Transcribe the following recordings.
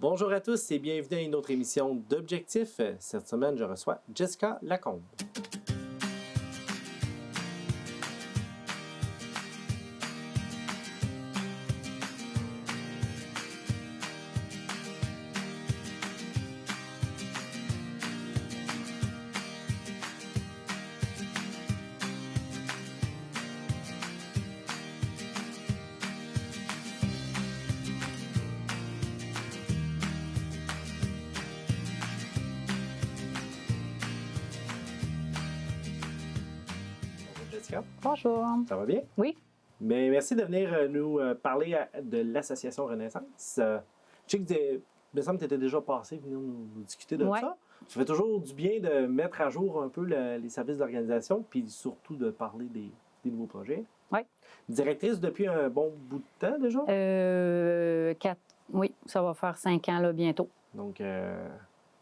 Bonjour à tous et bienvenue à une autre émission d'Objectif. Cette semaine, je reçois Jessica Lacombe. Jessica, Bonjour. ça va bien? Oui. Mais merci de venir nous parler de l'Association Renaissance. Je sais que il me semble que tu étais déjà passé venir nous discuter de Ouais. ça. Ça fait toujours du bien de mettre à jour un peu les services d'organisation, puis surtout de parler des nouveaux projets. Oui. Directrice depuis un bon bout de temps déjà? Oui, ça va faire 5 ans là, bientôt. Donc,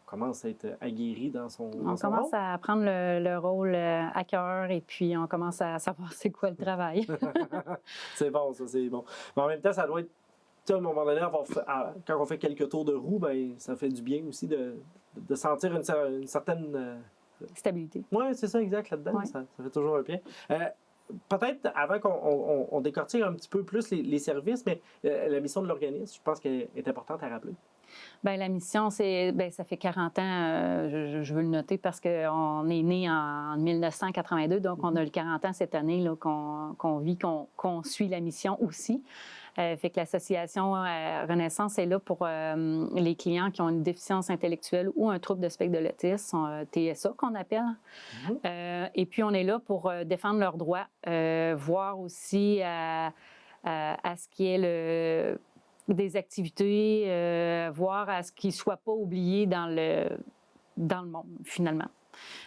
commence à être aguerri dans son On commence rôle. à prendre le rôle à cœur et puis on commence à savoir c'est quoi le travail. C'est bon, ça, c'est bon. Mais en même temps, ça doit être, tu sais, à un moment donné, quand on fait quelques tours de roue, ben, ça fait du bien aussi de sentir une certaine... Stabilité. Oui, c'est ça, exact, là-dedans. Ouais. Ça fait toujours un bien. Peut-être, avant qu'on décortique un petit peu plus les services, mais la mission de l'organisme, je pense qu'elle est importante à rappeler. Bien, la mission, ça fait 40 ans, je veux le noter parce qu'on est né en 1982, donc on a le 40 ans cette année là, qu'on vit, qu'on suit la mission aussi. Fait que l'association Renaissance est là pour les clients qui ont une déficience intellectuelle ou un trouble de spectre de l'autisme, TSA qu'on appelle. Et puis on est là pour défendre leurs droits, voir aussi à ce qui est des activités, voir à ce qu'ils ne soient pas oubliés dans le monde, finalement.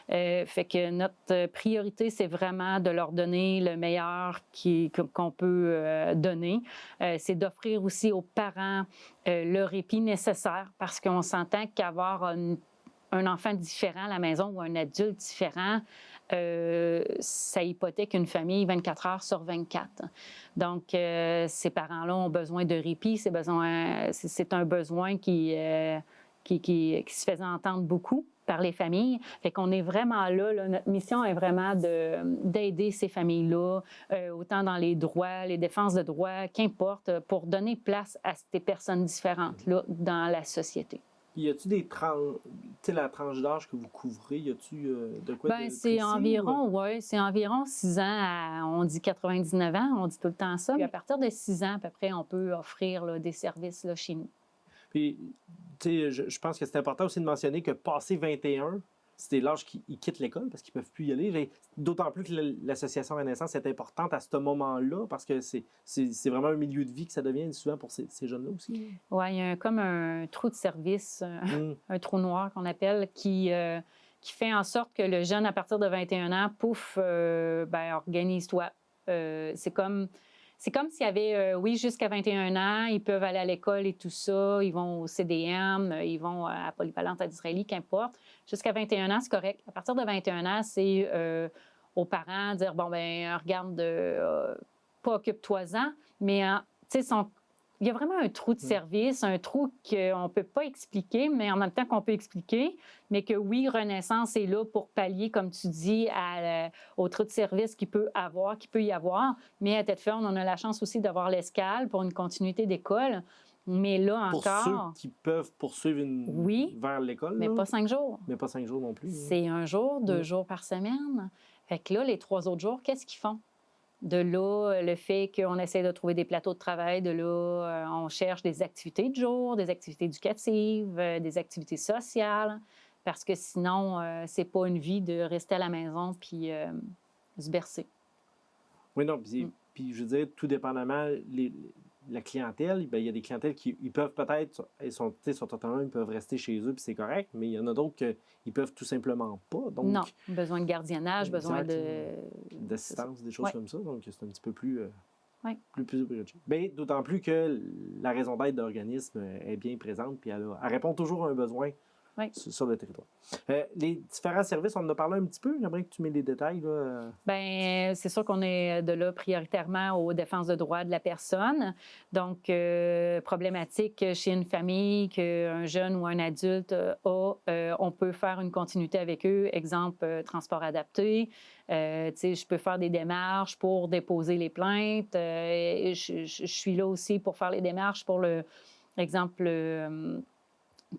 Fait que notre priorité, c'est vraiment de leur donner le meilleur qu'on peut donner. C'est d'offrir aussi aux parents le répit nécessaire parce qu'on s'entend qu'avoir un enfant différent à la maison ou un adulte différent, ça hypothèque une famille 24 heures sur 24. Donc, ces parents-là ont besoin de répit. C'est un besoin qui se faisait entendre beaucoup par les familles. Fait qu'on est vraiment là, notre mission est vraiment d'aider ces familles-là, autant dans les droits, les défenses de droits, qu'importe, pour donner place à ces personnes différentes-là dans la société. Y a-t-il la tranche d'âge que vous couvrez? Y a-t-il de quoi de C'est précis, c'est environ 6 ans on dit 99 ans, on dit tout le temps ça. Puis à partir de 6 ans, à peu près, on peut offrir là, des services là, chez nous. Puis, tu sais, je pense que c'est important aussi de mentionner que passé 21, c'est l'âge qu'ils quittent l'école parce qu'ils ne peuvent plus y aller. D'autant plus que l'association Renaissance est importante à ce moment-là parce que c'est vraiment un milieu de vie que ça devient souvent pour ces jeunes-là aussi. Oui, il y a comme un trou de service, un trou noir qu'on appelle, qui fait en sorte que le jeune, à partir de 21 ans, pouf, organise-toi. C'est comme s'il y avait, jusqu'à 21 ans, ils peuvent aller à l'école et tout ça, ils vont au CDM, ils vont à Polyvalente à Disraeli, qu'importe. Jusqu'à 21 ans, c'est correct. À partir de 21 ans, c'est aux parents dire, regarde, pas occupe-toi-en, mais tu sais, il y a vraiment un trou de service, un trou qu'on ne peut pas expliquer, mais en même temps qu'on peut expliquer, mais que oui, Renaissance est là pour pallier, comme tu dis, au trou de service qu'il peut y avoir. Mais à Tête-Ferme, on a la chance aussi d'avoir l'escale pour une continuité d'école. Mais là pour encore... Pour ceux qui peuvent poursuivre vers l'école. Mais pas 5 jours. Mais pas 5 jours non plus. C'est 1 jour, 2 jours par semaine. Fait que là, les 3 autres jours, qu'est-ce qu'ils font? De là, le fait qu'on essaie de trouver des plateaux de travail, de là, on cherche des activités de jour, des activités éducatives, des activités sociales, parce que sinon, c'est pas une vie de rester à la maison puis se bercer. Oui, non, puis je veux dire, tout dépendamment, la clientèle, il y a des clientèles qui ils peuvent peut-être, ils sont autonomes, ils peuvent rester chez eux, puis c'est correct, mais il y en a d'autres qui ne peuvent tout simplement pas. Donc, non, besoin de gardiennage, besoin d'assistance, des choses comme ça. Donc, c'est un petit peu plus plus bien, d'autant plus que la raison d'être de l'organisme est bien présente, puis elle répond toujours à un besoin sur le territoire. Les différents services, on en a parlé un petit peu. J'aimerais que tu mets des détails. Là. Bien, c'est sûr qu'on est de là prioritairement aux défenses de droits de la personne. Donc, problématique chez une famille qu'un jeune ou un adulte a, on peut faire une continuité avec eux. Exemple, transport adapté. Je peux faire des démarches pour déposer les plaintes. Je suis là aussi pour faire les démarches pour exemple,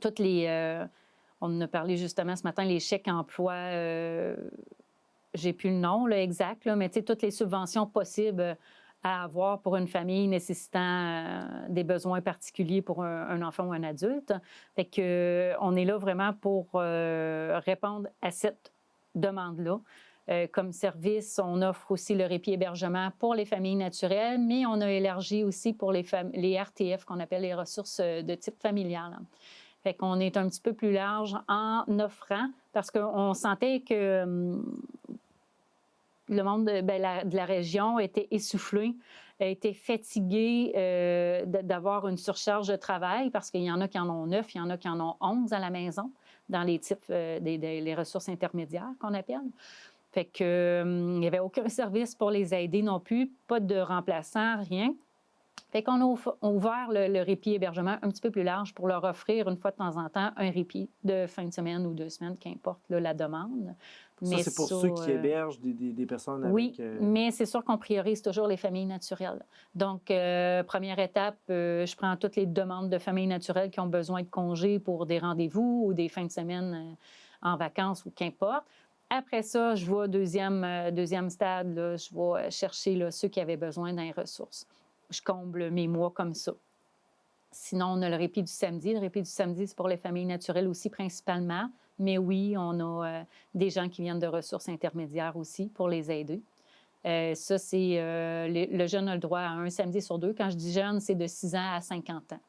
toutes les... on en a parlé justement ce matin, les chèques emploi, j'ai plus le nom là, exact, là, mais toutes les subventions possibles à avoir pour une famille nécessitant des besoins particuliers pour un enfant ou un adulte. Fait que, on est là vraiment pour répondre à cette demande-là. Comme service, on offre aussi le répit hébergement pour les familles naturelles, mais on a élargi aussi pour les RTF, qu'on appelle les ressources de type familial. Fait qu'on est un petit peu plus large en offrant, parce qu'on sentait que le monde de la région était essoufflé, était fatigué d'avoir une surcharge de travail, parce qu'il y en a qui en ont 9, il y en a qui en ont 11 à la maison, dans les types les ressources intermédiaires qu'on appelle. Fait que, il n'y avait aucun service pour les aider non plus, pas de remplaçant, rien. Fait qu'on a ouvert le répit hébergement un petit peu plus large pour leur offrir une fois de temps en temps un répit de fin de semaine ou 2 semaines, qu'importe là, la demande. Ça, c'est pour ceux qui hébergent des personnes avec... Oui, mais c'est sûr qu'on priorise toujours les familles naturelles. Donc, première étape, je prends toutes les demandes de familles naturelles qui ont besoin de congés pour des rendez-vous ou des fins de semaine en vacances ou qu'importe. Après ça, je vais deuxième stade, là, je vais chercher là, ceux qui avaient besoin d'un ressources. Je comble mes mois comme ça. Sinon, on a le répit du samedi. Le répit du samedi, c'est pour les familles naturelles aussi principalement. Mais oui, on a des gens qui viennent de ressources intermédiaires aussi pour les aider. Ça, c'est le jeune a le droit à un samedi sur 2. Quand je dis jeune, c'est de 6 ans à 50 ans.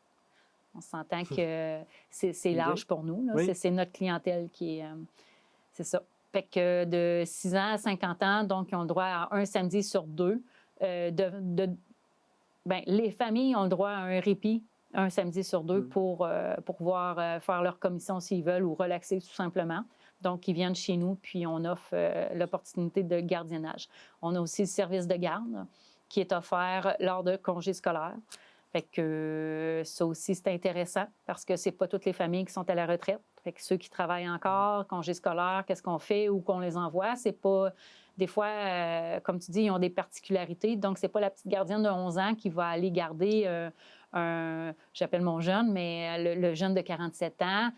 On s'entend que c'est large pour nous. Là. Oui. C'est notre clientèle qui est... c'est ça. Fait que de 6 ans à 50 ans, donc, ils ont le droit à un samedi sur 2. Les familles ont le droit à un répit un samedi sur 2 pour pouvoir faire leur commission s'ils veulent ou relaxer tout simplement. Donc, ils viennent chez nous, puis on offre l'opportunité de gardiennage. On a aussi le service de garde qui est offert lors de congés scolaires. Fait que ça aussi, c'est intéressant parce que c'est pas toutes les familles qui sont à la retraite. Fait que ceux qui travaillent encore, congés scolaires, qu'est-ce qu'on fait, où qu'on les envoie, c'est pas... Des fois, comme tu dis, ils ont des particularités. Donc, c'est pas la petite gardienne de 11 ans qui va aller garder j'appelle mon jeune, mais le jeune de 47 ans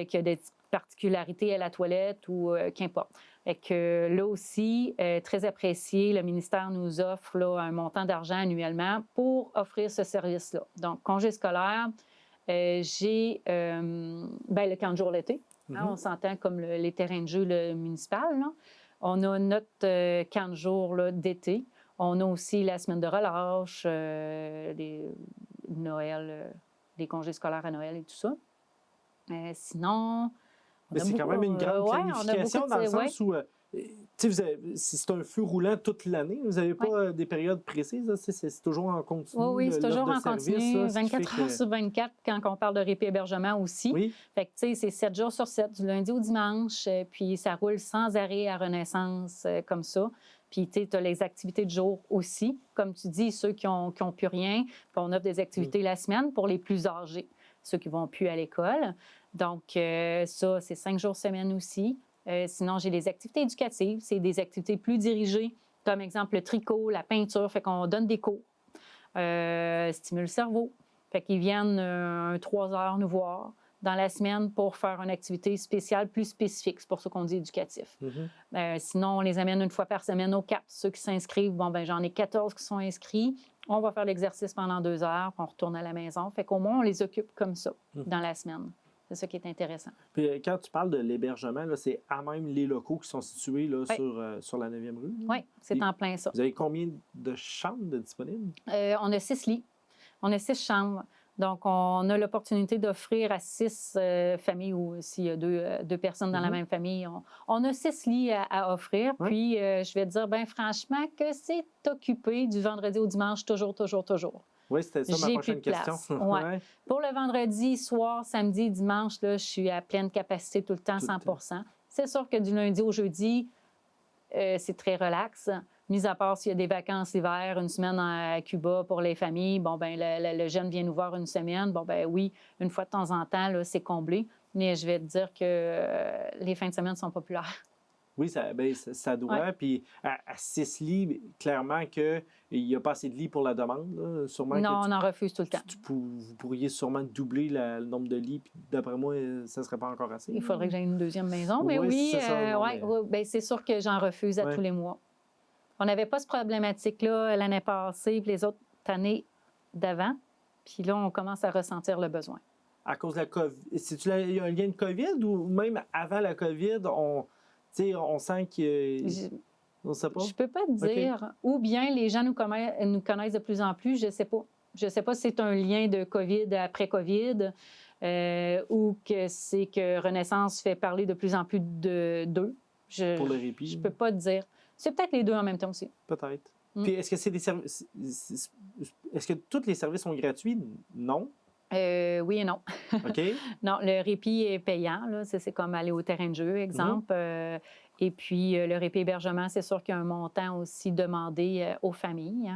qui a des particularités à la toilette ou qu'importe. Fait que là aussi, très apprécié, le ministère nous offre là, un montant d'argent annuellement pour offrir ce service-là. Donc, congé scolaire, j'ai le camp de jour l'été. Hein, on s'entend comme les terrains de jeu municipal. Là. On a notre camp de jour d'été. On a aussi la semaine de relâche, Noël, les congés scolaires à Noël et tout ça. Sinon... Mais c'est quand même une grande planification dans le sens où c'est un feu roulant toute l'année. Vous n'avez pas des périodes précises. C'est toujours en continu. Oui, c'est toujours en continu. 24 heures sur 24 quand on parle de répit-hébergement aussi. Oui. Fait que c'est 7 jours sur 7, du lundi au dimanche. Puis ça roule sans arrêt à Renaissance comme ça. Puis, tu as les activités de jour aussi. Comme tu dis, ceux qui n'ont plus rien, puis on offre des activités la semaine pour les plus âgés, ceux qui ne vont plus à l'école. Donc, ça, c'est 5 jours semaine aussi. Sinon, j'ai des activités éducatives. C'est des activités plus dirigées, comme exemple le tricot, la peinture. Fait qu'on donne des cours. Stimule le cerveau. Fait qu'ils viennent 3 heures nous voir dans la semaine pour faire une activité spéciale plus spécifique. C'est pour ça qu'on dit éducatif. Sinon, on les amène une fois par semaine au CAP. Ceux qui s'inscrivent, j'en ai 14 qui sont inscrits. On va faire l'exercice pendant 2 heures, puis on retourne à la maison. Fait qu'au moins, on les occupe comme ça dans la semaine. C'est ça qui est intéressant. Puis quand tu parles de l'hébergement, c'est à même les locaux qui sont situés là, sur la 9e rue? Oui, c'est en plein ça. Vous avez combien de chambres de disponibles? On a 6 lits. On a 6 chambres. Donc, on a l'opportunité d'offrir à 6 familles ou s'il y a deux personnes dans la même famille, on a 6 lits à offrir. Ouais. Puis, je vais te dire, franchement, que c'est occupé du vendredi au dimanche, toujours. Oui, c'était ça ma J'ai prochaine plus de question. place. Ouais. Pour le vendredi soir, samedi, dimanche, là, je suis à pleine capacité tout le temps, 100 %. C'est sûr que du lundi au jeudi, c'est très relax. Mis à part s'il y a des vacances l'hiver, une semaine à Cuba pour les familles, bon, ben le jeune vient nous voir une semaine. Bon, ben oui, une fois de temps en temps, là, c'est comblé. Mais je vais te dire que les fins de semaine sont populaires. Oui, ça doit. Ouais. Puis à 6 lits, clairement qu'il n'y a pas assez de lits pour la demande. Là. Sûrement que Non, on en refuse tout le temps. vous pourriez sûrement doubler le nombre de lits. Puis d'après moi, ça ne serait pas encore assez. Il faudrait que j'aie une deuxième maison. Mais Oui, oui, c'est ça. Non, mais... ben, c'est sûr que j'en refuse à tous les mois. On n'avait pas cette problématique-là l'année passée puis les autres années d'avant. Puis là, on commence à ressentir le besoin. À cause de la COVID, c'est-tu il y a un lien de COVID ou même avant la COVID, on sent que... On ne sait pas? Je peux pas te dire. Okay. Ou bien les gens nous connaissent de plus en plus, je ne sais pas. Je ne sais pas si c'est un lien de COVID après COVID ou que c'est que Renaissance fait parler de plus en plus d'eux. Pour le répit? Je ne peux pas te dire. C'est peut-être les deux en même temps aussi. Peut-être. Puis est-ce que c'est des services... Est-ce que tous les services sont gratuits? Non. Oui et non. OK. Non, le répit est payant. Là. C'est comme aller au terrain de jeu, exemple. Et puis, le répit hébergement, c'est sûr qu'il y a un montant aussi demandé aux familles.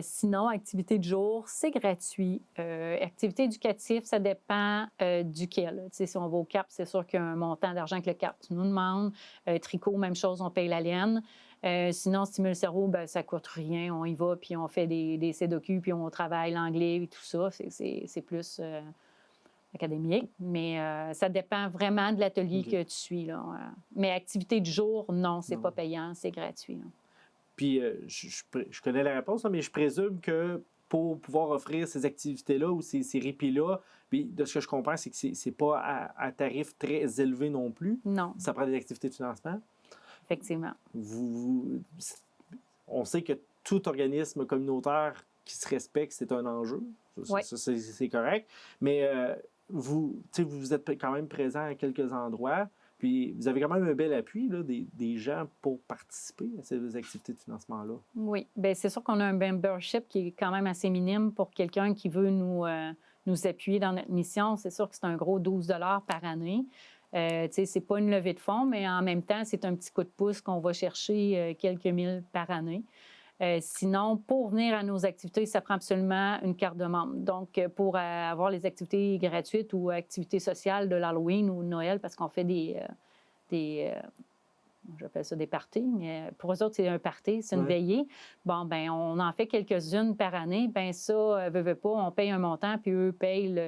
Sinon, activité de jour, c'est gratuit. Activité éducative, ça dépend duquel. Si on va au CAP, c'est sûr qu'il y a un montant d'argent que le CAP nous demande. Tricot, même chose, on paye la laine. Sinon, Stimule le cerveau, ben, ça ne coûte rien. On y va, puis on fait des CEDOQ, puis on travaille l'anglais et tout ça. C'est plus académique, mais ça dépend vraiment de l'atelier que tu suis. Là. Mais activité du jour, non, c'est pas payant, c'est gratuit. Là. Puis, je connais la réponse, là, mais je présume que pour pouvoir offrir ces activités-là ou ces répits-là, puis de ce que je comprends, c'est que c'est pas à tarif très élevé non plus. Non. Ça prend des activités de financement. Effectivement. On sait que tout organisme communautaire qui se respecte, c'est un enjeu. Oui. Ça, c'est correct. Mais vous êtes quand même présent à quelques endroits. Puis vous avez quand même un bel appui là, des gens pour participer à ces activités de financement-là. Oui. Bien, c'est sûr qu'on a un membership qui est quand même assez minime pour quelqu'un qui veut nous appuyer dans notre mission. C'est sûr que c'est un gros 12 $ par année. C'est pas une levée de fonds, mais en même temps, c'est un petit coup de pouce qu'on va chercher quelques mille par année. Sinon, pour venir à nos activités, ça prend absolument une carte de membre. Donc, pour avoir les activités gratuites ou activités sociales de l'Halloween ou de Noël, parce qu'on fait j'appelle ça des parties, mais pour eux autres, c'est un party, c'est une veillée. Bon, ben on en fait quelques-unes par année. Ben ça, veut pas, on paye un montant, puis eux payent,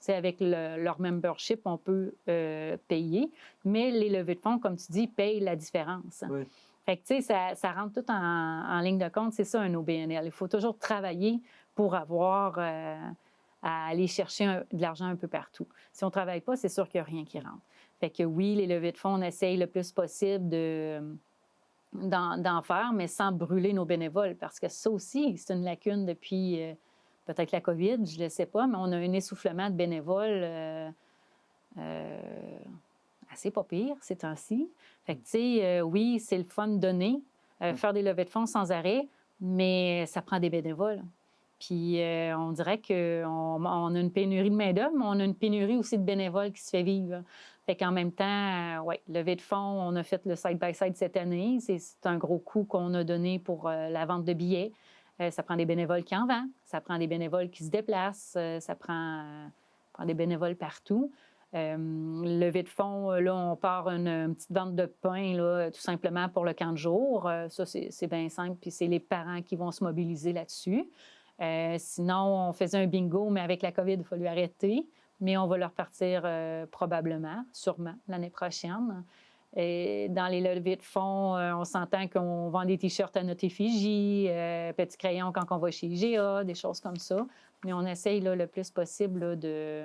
avec leur membership, on peut payer. Mais les levées de fonds, comme tu dis, payent la différence. Oui. Fait que, tu sais, ça rentre tout en ligne de compte. C'est ça, un OBNL. Il faut toujours travailler pour avoir à aller chercher de l'argent un peu partout. Si on ne travaille pas, c'est sûr qu'il n'y a rien qui rentre. Fait que oui, les levées de fonds, on essaye le plus possible d'en faire, mais sans brûler nos bénévoles, parce que ça aussi, c'est une lacune depuis peut-être la COVID, je ne le sais pas, mais on a un essoufflement de bénévoles assez pas pire ces temps-ci. Fait que, tu sais, oui, c'est le fun de donner, faire des levées de fonds sans arrêt, mais ça prend des bénévoles. Puis on dirait qu'on a une pénurie de main-d'œuvre, mais on a une pénurie aussi de bénévoles qui se fait vivre. Fait qu'en même temps, levée de fonds, on a fait le side-by-side cette année. C'est un gros coup qu'on a donné pour la vente de billets. Ça prend des bénévoles qui en vendent, ça prend des bénévoles qui se déplacent, ça prend des bénévoles partout. Levée de fonds, là, on part une petite vente de pain, là, tout simplement pour le camp de jour. Ça, c'est bien simple, puis c'est les parents qui vont se mobiliser là-dessus. Sinon, on faisait un bingo, mais avec la COVID, il a fallu arrêter. Mais on va le repartir probablement, sûrement, l'année prochaine. Et dans les levées de fonds, on s'entend qu'on vend des T-shirts à notre effigie, petits crayons quand on va chez IGA, des choses comme ça. Mais on essaye là, le plus possible là, de...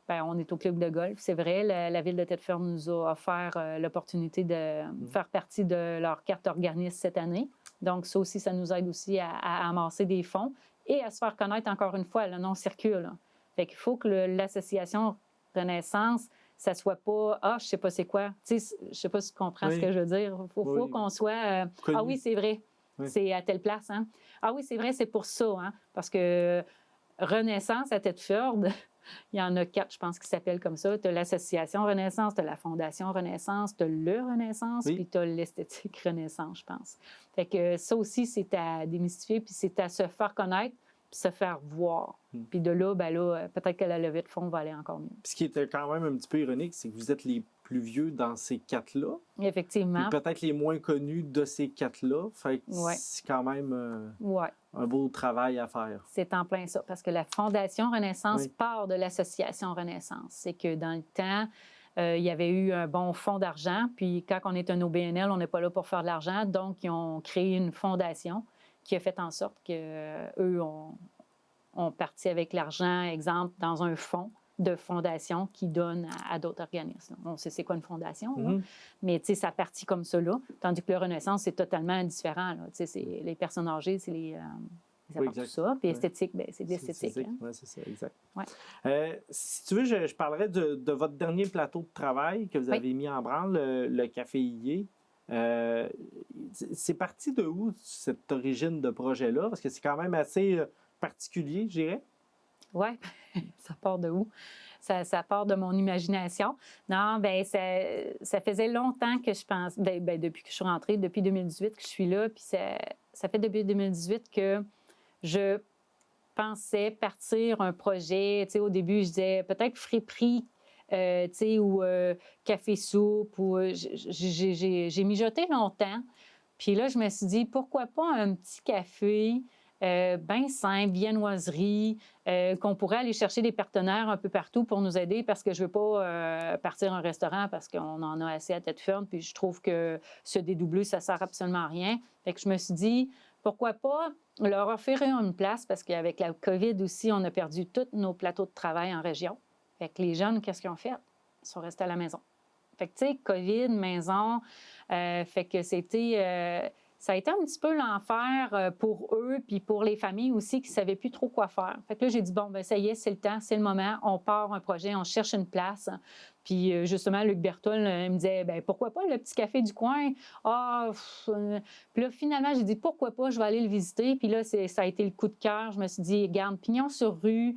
Bien, on est au club de golf, c'est vrai. La Ville de Thetford nous a offert l'opportunité de faire partie de leur carte organisme cette année. Donc, ça aussi, ça nous aide aussi à amasser des fonds et à se faire connaître encore une fois. Le nom circule. Là. Fait qu'il faut que l'association Renaissance, ça soit pas « Ah, je sais pas c'est quoi ». Tu sais, je sais pas si tu comprends ce que je veux dire. Il faut qu'on soit Ah oui, c'est vrai, c'est à telle place. Hein? Ah oui, c'est vrai, c'est pour ça. Hein? Parce que Renaissance à Thetford, il y en a 4, je pense, qui s'appellent comme ça. Tu as l'Association Renaissance, tu as la Fondation Renaissance, tu as le Renaissance, Oui. puis tu as l'Esthétique Renaissance, je pense. Fait que ça aussi, c'est à démystifier, puis c'est à se faire connaître, puis se faire voir. Puis de là, ben là, peut-être que la levée de fonds va aller encore mieux. Puis ce qui était quand même un petit peu ironique, c'est que vous êtes les plus vieux dans ces 4-là. Effectivement. Puis peut-être les moins connus de ces 4-là. Fait que Ouais. c'est quand même Ouais. un beau travail à faire. C'est en plein ça, parce que la Fondation Renaissance Oui. part de l'Association Renaissance. C'est que dans le temps, il y avait eu un bon fonds d'argent, puis quand on est un OBNL, on n'est pas là pour faire de l'argent, donc ils ont créé une fondation qui a fait en sorte qu'eux ont parti avec l'argent, exemple, dans un fonds de fondation qui donne à d'autres organismes. On sait c'est quoi une fondation, là. Mais tu sais, ça partit comme ça là, tandis que le Renaissance, c'est totalement différent. Tu sais, les personnes âgées, c'est les apportent tout ça, puis esthétique, ben, c'est de l'esthétique. Hein? Oui, c'est ça, exact. Ouais. Si tu veux, je parlerai de votre dernier plateau de travail que vous avez mis en branle, le Café Ié. C'est parti de où, cette origine de projet-là? Parce que c'est quand même assez particulier, je dirais. Oui, ça part de où? Ça part de mon imagination. Non, bien, ça faisait longtemps que je pense, ben, depuis que je suis rentrée, depuis 2018 que je suis là, puis ça fait depuis 2018 que je pensais partir un projet. Tu sais, au début, je disais peut-être friperie, tu sais, ou café soupe, ou j'ai mijoté longtemps. Puis là, je me suis dit, pourquoi pas un petit café bien simple, viennoiserie, qu'on pourrait aller chercher des partenaires un peu partout pour nous aider parce que je ne veux pas partir un restaurant parce qu'on en a assez à tête ferme. Puis je trouve que se dédoubler, ça ne sert absolument à rien. Fait que je me suis dit, pourquoi pas leur offrir une place parce qu'avec la COVID aussi, on a perdu tous nos plateaux de travail en région. Fait que les jeunes, qu'est-ce qu'ils ont fait? Ils sont restés à la maison. Fait que, tu sais, COVID, maison, fait que c'était... ça a été un petit peu l'enfer pour eux, puis pour les familles aussi qui ne savaient plus trop quoi faire. Fait que là, j'ai dit, bon, ben ça y est, c'est le temps, c'est le moment, on part un projet, on cherche une place. Puis justement, Luc Berthold me disait, ben pourquoi pas le petit café du coin? Puis là, finalement, j'ai dit, pourquoi pas, je vais aller le visiter. Puis là, ça a été le coup de cœur. Je me suis dit, garde, pignon sur rue,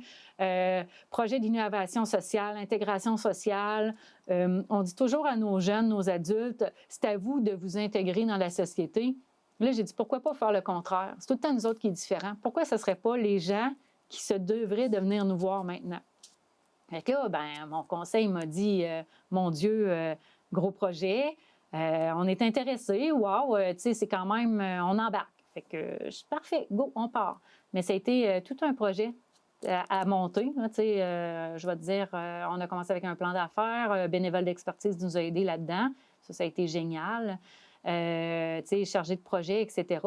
projet d'innovation sociale, intégration sociale. On dit toujours à nos jeunes, nos adultes, c'est à vous de vous intégrer dans la société. Là, j'ai dit, pourquoi pas faire le contraire? C'est tout le temps nous autres qui est différent. Pourquoi ce ne serait pas les gens qui se devraient de venir nous voir maintenant? Fait que là, ben, mon conseil m'a dit, mon Dieu, gros projet, on est intéressés, wow, tu sais, c'est quand même, on embarque. Fait que je suis parfait, go, on part. Mais ça a été tout un projet à monter. Là, je vais te dire, on a commencé avec un plan d'affaires, bénévole d'expertise nous a aidés là-dedans. Ça a été génial. Chargé de projet, etc.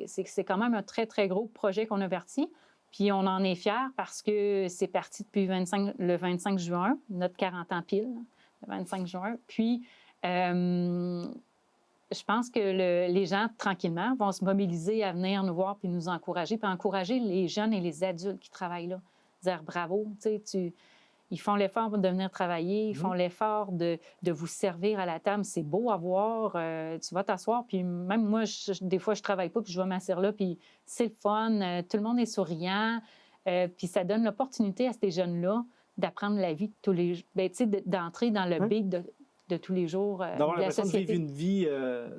C'est quand même un très, très gros projet qu'on a parti. Puis on en est fiers parce que c'est parti depuis le 25 juin, notre 40 ans pile, le 25 juin. Puis je pense que les gens, tranquillement, vont se mobiliser à venir nous voir puis nous encourager, puis encourager les jeunes et les adultes qui travaillent là. Dire bravo, ils font l'effort de venir travailler, ils font l'effort de vous servir à la table. C'est beau à voir. Tu vas t'asseoir, puis même moi, des fois, je ne travaille pas, puis je vais m'asseoir là, puis c'est le fun. Tout le monde est souriant. Puis ça donne l'opportunité à ces jeunes-là d'apprendre la vie de tous les jours, d'entrer dans le beat de tous les jours d'avoir de la l'impression société. de vivre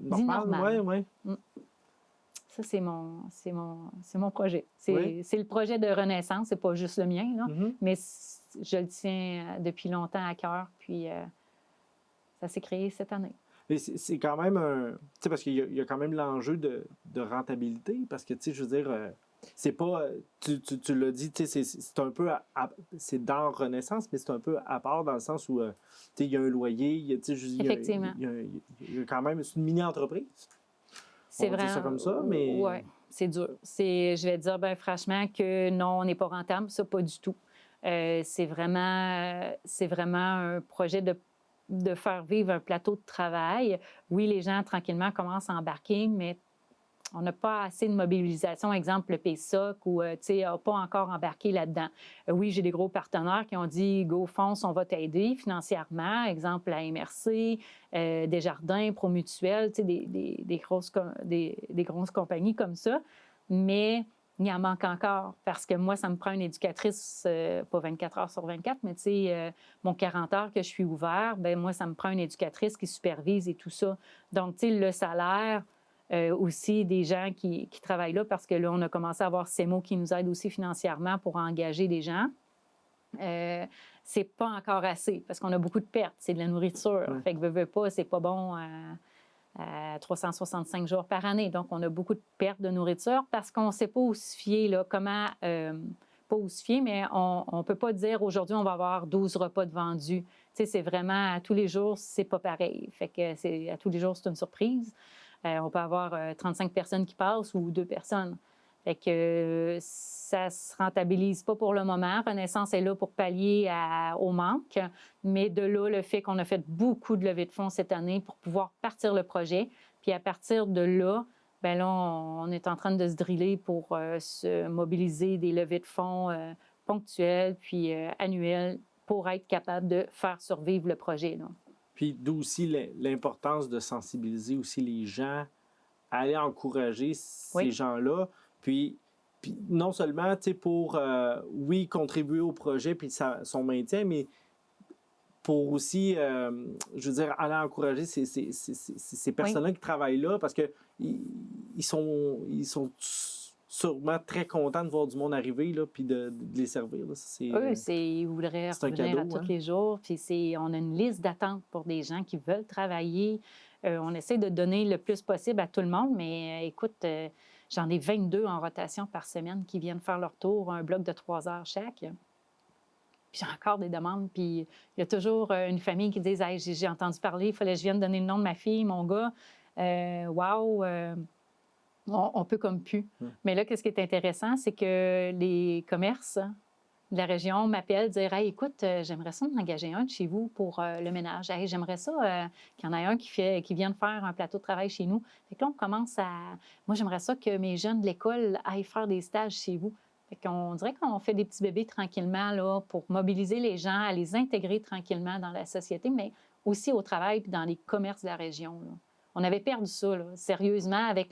une vie normale. Ouais. Ça, c'est mon projet. C'est le projet de Renaissance, c'est pas juste le mien, là, mais je le tiens depuis longtemps à cœur, puis ça s'est créé cette année. Mais c'est quand même un... Tu sais, parce qu'il y a quand même l'enjeu de rentabilité, parce que, tu sais, je veux dire, c'est pas... Tu l'as dit, tu sais, c'est un peu... c'est dans Renaissance, mais c'est un peu à part dans le sens où, tu sais, il y a un loyer, tu sais, effectivement. Il y a quand même... C'est une mini-entreprise. C'est on va vraiment... dire ça comme ça, mais... Oui, c'est dur. Je vais dire, ben franchement, que non, on n'est pas rentable, ça, pas du tout. C'est vraiment un projet de faire vivre un plateau de travail. Oui, les gens, tranquillement, commencent à embarquer, mais on n'a pas assez de mobilisation. Exemple, le PSOC, ou, tu sais, n'a pas encore embarqué là-dedans. Oui, j'ai des gros partenaires qui ont dit, go, fonce, on va t'aider financièrement. Exemple, la MRC, Desjardins, Promutuel, tu sais, des grosses compagnies comme ça. Mais il en manque encore parce que moi, ça me prend une éducatrice, pas 24 heures sur 24, mais tu sais, mon 40 heures que je suis ouvert, ben moi, ça me prend une éducatrice qui supervise et tout ça. Donc, tu sais, le salaire aussi des gens qui travaillent là, parce que là, on a commencé à avoir CEMO qui nous aide aussi financièrement pour engager des gens. C'est pas encore assez parce qu'on a beaucoup de pertes. C'est de la nourriture. Ouais. Fait que veux pas, c'est pas bon à 365 jours par année. Donc, on a beaucoup de pertes de nourriture parce qu'on ne sait pas où se fier, là, comment, pas où se fier, mais on ne peut pas dire aujourd'hui, on va avoir 12 repas de vendus. Tu sais, c'est vraiment à tous les jours, c'est pas pareil. Fait que à tous les jours, c'est une surprise. On peut avoir 35 personnes qui passent ou 2 personnes. Fait que ça ne se rentabilise pas pour le moment. Renaissance est là pour pallier au manque, mais de là, le fait qu'on a fait beaucoup de levées de fonds cette année pour pouvoir partir le projet. Puis à partir de là, bien là, on est en train de se driller pour se mobiliser des levées de fonds ponctuelles puis annuelles pour être capable de faire survivre le projet, là. Puis d'où aussi l'importance de sensibiliser aussi les gens à aller encourager ces Oui. gens-là. Puis non seulement pour, oui, contribuer au projet puis son maintien, mais pour aussi, je veux dire, aller encourager ces personnes-là qui travaillent là parce qu'ils sont sûrement très contents de voir du monde arriver là, puis de les servir. Là. Eux, ils voudraient revenir à tous les jours. Puis on a une liste d'attente pour des gens qui veulent travailler. On essaie de donner le plus possible à tout le monde, mais écoute, j'en ai 22 en rotation par semaine qui viennent faire leur tour, un bloc de 3 heures chaque. Puis j'ai encore des demandes, puis il y a toujours une famille qui dit hey, j'ai entendu parler, il fallait que je vienne donner le nom de ma fille, mon gars. Wow! On peut comme plus. Mais là, qu'est-ce qui est intéressant, c'est que les commerces de la région m'appellent, dire hey, écoute, j'aimerais ça m'engager un de chez vous pour le ménage. Hey, j'aimerais ça qu'il y en ait un qui vienne faire un plateau de travail chez nous. Fait que là, on commence à. Moi, j'aimerais ça que mes jeunes de l'école aillent faire des stages chez vous. Fait qu'on dirait qu'on fait des petits bébés tranquillement là, pour mobiliser les gens, à les intégrer tranquillement dans la société, mais aussi au travail et dans les commerces de la région, là. On avait perdu ça, là, sérieusement, avec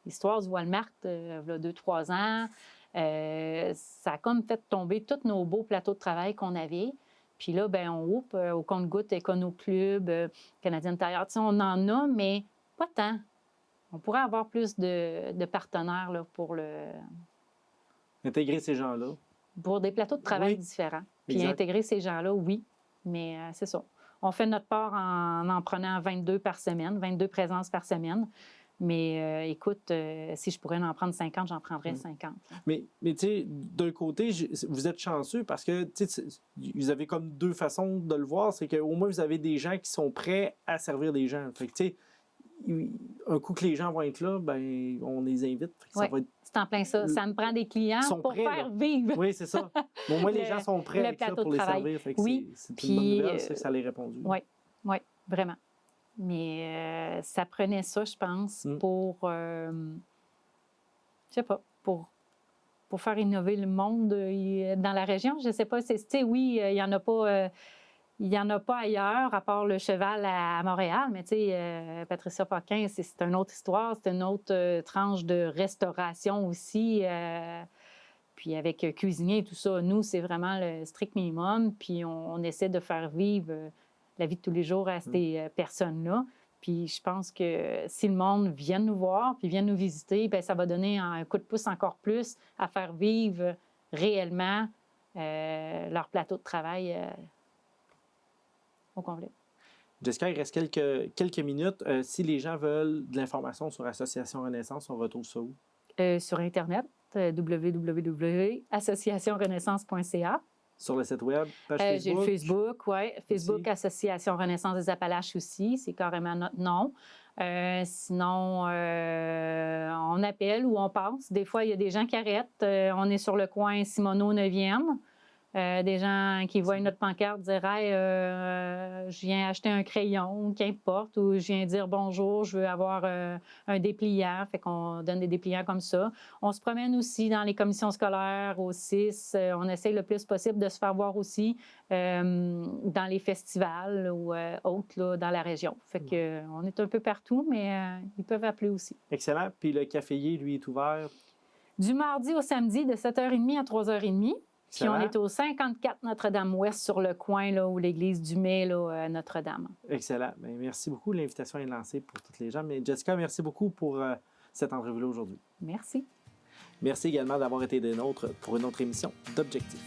l'histoire du Walmart, il y a 2-3 ans. Ça a comme fait tomber tous nos beaux plateaux de travail qu'on avait. Puis là, ben on oupe au compte-gouttes, Écono-Club, Canadian Tire. On en a, mais pas tant. On pourrait avoir plus de partenaires là, pour intégrer ces gens-là. Pour des plateaux de travail différents. Puis intégrer ces gens-là, oui, mais c'est ça. On fait notre part en prenant 22 par semaine, 22 présences par semaine. Mais écoute, si je pourrais en prendre 50, j'en prendrais 50. Mais tu sais, d'un côté, vous êtes chanceux parce que vous avez comme deux façons de le voir. C'est qu'au moins, vous avez des gens qui sont prêts à servir des gens. Fait que, tu sais, un coup que les gens vont être là, ben on les invite. Oui, c'est en plein ça. Ça me prend des clients pour prêts, faire vivre. Oui, c'est ça. Mais au moins, les gens sont prêts avec ça pour les servir. Fait que oui, c'est une bonne nouvelle, c'est que ça les répondu. Oui, vraiment. Mais ça prenait ça, je pense, pour, je sais pas, pour faire innover le monde dans la région. Je sais pas, oui, il y en a pas... il n'y en a pas ailleurs, à part le cheval à Montréal, mais tu sais, Patricia Paquin, c'est une autre histoire, c'est une autre tranche de restauration aussi. Puis avec cuisinier et tout ça, nous, c'est vraiment le strict minimum. Puis on essaie de faire vivre la vie de tous les jours à ces personnes-là. Puis je pense que si le monde vient nous voir, puis vient nous visiter, bien, ça va donner un coup de pouce encore plus à faire vivre réellement leur plateau de travail au complet. Jessica, il reste quelques minutes. Si les gens veulent de l'information sur Association Renaissance, on retrouve ça où? Sur Internet, www.associationrenaissance.ca. Sur le site web, page Facebook? J'ai le Facebook, oui. Facebook aussi. Association Renaissance des Appalaches aussi. C'est carrément notre nom. Sinon, on appelle ou on passe. Des fois, il y a des gens qui arrêtent. On est sur le coin Simoneau 9e. Des gens qui voient notre pancarte dire hey, je viens acheter un crayon, qu'importe, ou je viens dire bonjour, je veux avoir un dépliant. Fait qu'on donne des dépliants comme ça. On se promène aussi dans les commissions scolaires, au CIS. On essaye le plus possible de se faire voir aussi dans les festivals ou autres là, dans la région. Fait que on est un peu partout, mais ils peuvent appeler aussi. Excellent. Puis le caféier, lui, est ouvert? du mardi au samedi de 7h30 à 3h30. Puis on est au 54 Notre-Dame-Ouest sur le coin là, où l'église du Mai, là, à Notre-Dame. Excellent. Bien, merci beaucoup. L'invitation est lancée pour toutes les gens. Mais Jessica, merci beaucoup pour cette entrevue-là aujourd'hui. Merci. Merci également d'avoir été des nôtres pour une autre émission d'Objectif.